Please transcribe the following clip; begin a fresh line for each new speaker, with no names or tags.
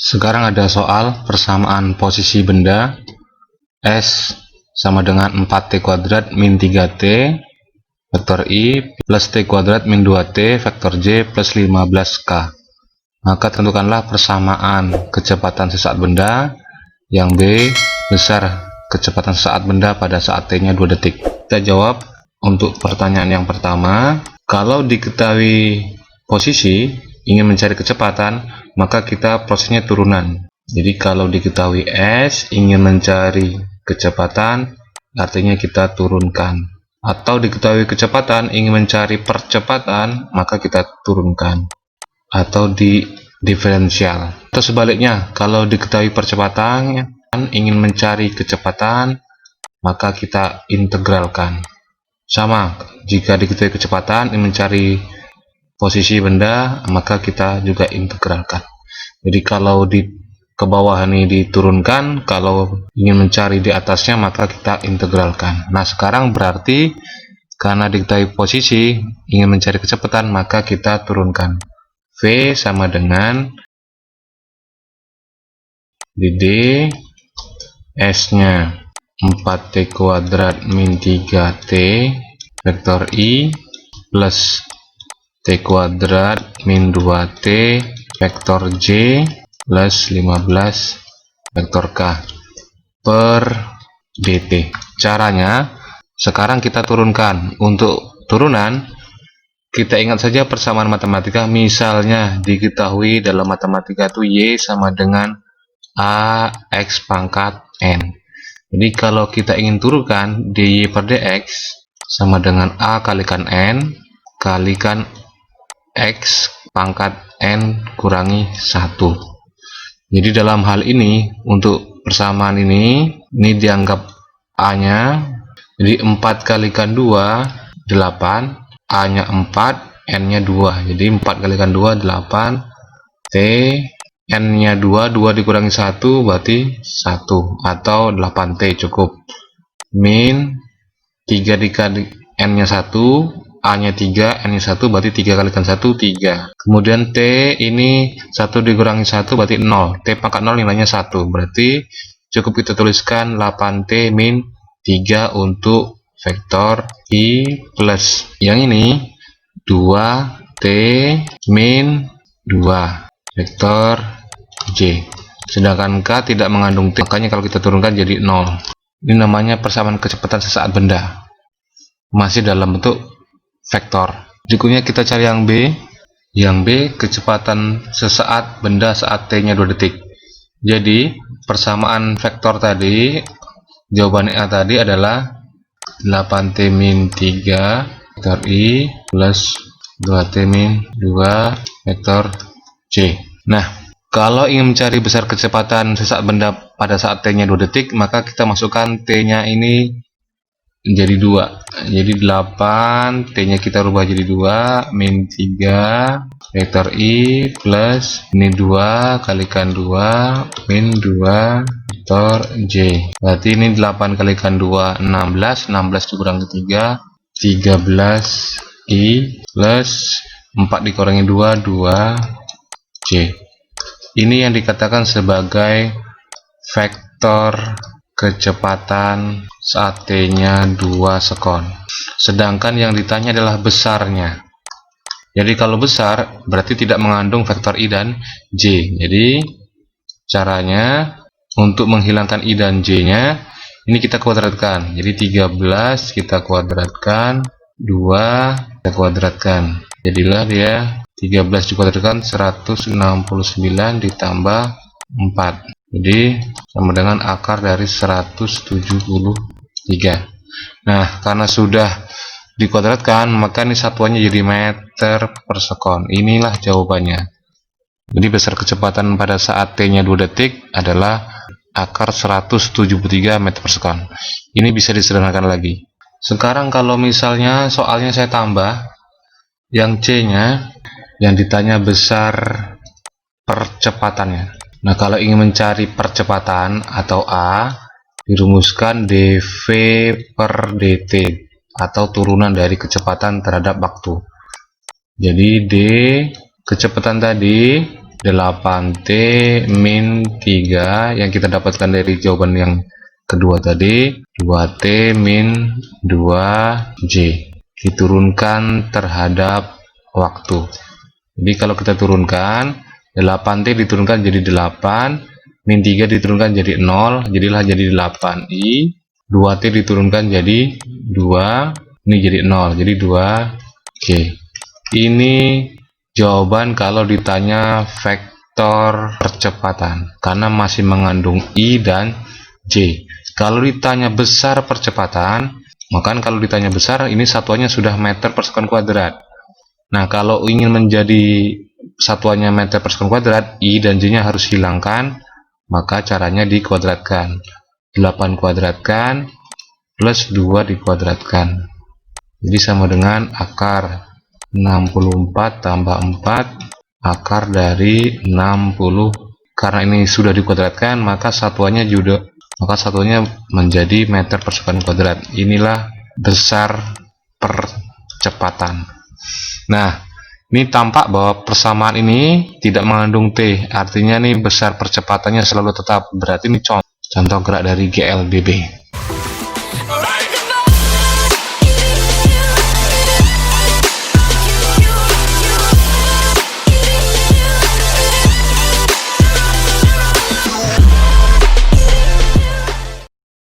Sekarang ada soal persamaan posisi benda S sama dengan 4T kuadrat min 3T vektor I plus T kuadrat min 2T vektor J plus 15K. Maka tentukanlah persamaan kecepatan sesaat benda yang B besar kecepatan sesaat benda pada saat T-nya 2 detik. Kita jawab untuk pertanyaan yang pertama. Kalau diketahui posisi, ingin mencari kecepatan, maka kita prosesnya turunan. Jadi kalau diketahui S, ingin mencari kecepatan, artinya kita turunkan. Atau diketahui kecepatan, ingin mencari percepatan, maka kita turunkan. Atau di diferensial. Atau sebaliknya, kalau diketahui percepatan, ingin mencari kecepatan, maka kita integralkan. Sama, jika diketahui kecepatan, ingin mencari posisi benda, maka kita juga integralkan. Jadi kalau di ke bawah ini diturunkan, kalau ingin mencari di atasnya, maka kita integralkan. Nah, sekarang berarti karena diketahui posisi, ingin mencari kecepatan, maka kita turunkan. V sama dengan D S-nya 4T kuadrat min 3T vektor I plus T kuadrat min 2T vektor J plus 15 vektor K per dt. Caranya, sekarang kita turunkan. Untuk turunan, kita ingat saja persamaan matematika. Misalnya diketahui dalam matematika itu Y sama dengan AX pangkat N. Jadi kalau kita ingin turunkan, dy per dx sama dengan A kalikan N kalikan X pangkat N kurangi 1. Jadi dalam hal ini, untuk persamaan ini dianggap A nya, jadi 4 kalikan 2 8, A nya 4, N nya 2. Jadi 4 kalikan 2 8, T N nya 2, 2 dikurangi 1 berarti 1, atau 8T cukup, min 3 dikali N nya 1, A nya 3, N nya 1 berarti 3 kalikan 1 3. Kemudian T ini 1 dikurangi 1 berarti 0, T pangkat 0 nilainya 1, berarti cukup kita tuliskan 8T min 3 untuk vektor I plus yang ini 2T min 2 vektor J. Sedangkan K tidak mengandung T, makanya kalau kita turunkan jadi 0. Ini namanya persamaan kecepatan sesaat benda, masih dalam bentuk vektor. Berikutnya kita cari yang B. Yang B kecepatan sesaat benda saat T-nya 2 detik. Jadi persamaan vektor tadi, jawaban A tadi adalah 8T min 3 vektor I plus 2T min 2 vektor J. Nah, kalau ingin mencari besar kecepatan sesaat benda pada saat T-nya 2 detik, maka kita masukkan T-nya ini jadi 2. Jadi 8, T-nya kita rubah jadi 2, min 3 vektor I plus ini 2 kalikan 2 min 2 vektor J. Berarti ini 8 kalikan 2 16, 16 dikurangi 3 13 I plus 4 dikurangi 2 2 J. Ini yang dikatakan sebagai vektor kecepatan saat T-nya 2 sekon. Sedangkan yang ditanya adalah besarnya. Jadi kalau besar berarti tidak mengandung vektor I dan J. Jadi caranya untuk menghilangkan I dan J-nya, ini kita kuadratkan. Jadi 13 kita kuadratkan, 2 kita kuadratkan. Jadilah dia 13 dikuadratkan 169 ditambah 4. Jadi sama dengan akar dari 173. Nah, karena sudah dikuadratkan, maka ini satuannya jadi meter per sekon. Inilah jawabannya. Jadi besar kecepatan pada saat T-nya 2 detik adalah akar 173 meter per sekon. Ini bisa disederhanakan lagi. Sekarang kalau misalnya soalnya saya tambah yang C-nya, yang ditanya besar percepatannya. Nah, kalau ingin mencari percepatan atau A, dirumuskan dv per dt atau turunan dari kecepatan terhadap waktu. Jadi D kecepatan tadi 8T min 3 yang kita dapatkan dari jawaban yang kedua tadi, 2T min 2J diturunkan terhadap waktu. Jadi kalau kita turunkan, 8T diturunkan jadi 8, min 3 diturunkan jadi 0, jadilah jadi 8I, 2T diturunkan jadi 2, ini jadi 0, jadi 2G. Ini jawaban kalau ditanya vektor percepatan, karena masih mengandung I dan J. Kalau ditanya besar percepatan, maka kalau ditanya besar, ini satuannya sudah meter per sekon kuadrat. Nah, kalau ingin menjadi satuannya meter per sekon kuadrat, I dan J nya harus hilangkan, maka caranya dikuadratkan. 8 kuadratkan plus 2 dikuadratkan, jadi sama dengan akar 64 tambah 4 akar dari 60. Karena ini sudah dikuadratkan, maka satuannya menjadi meter per sekon kuadrat. Inilah besar percepatan. Nah, ini tampak bahwa persamaan ini tidak mengandung T, artinya nih besar percepatannya selalu tetap. Berarti ini contoh gerak dari GLBB.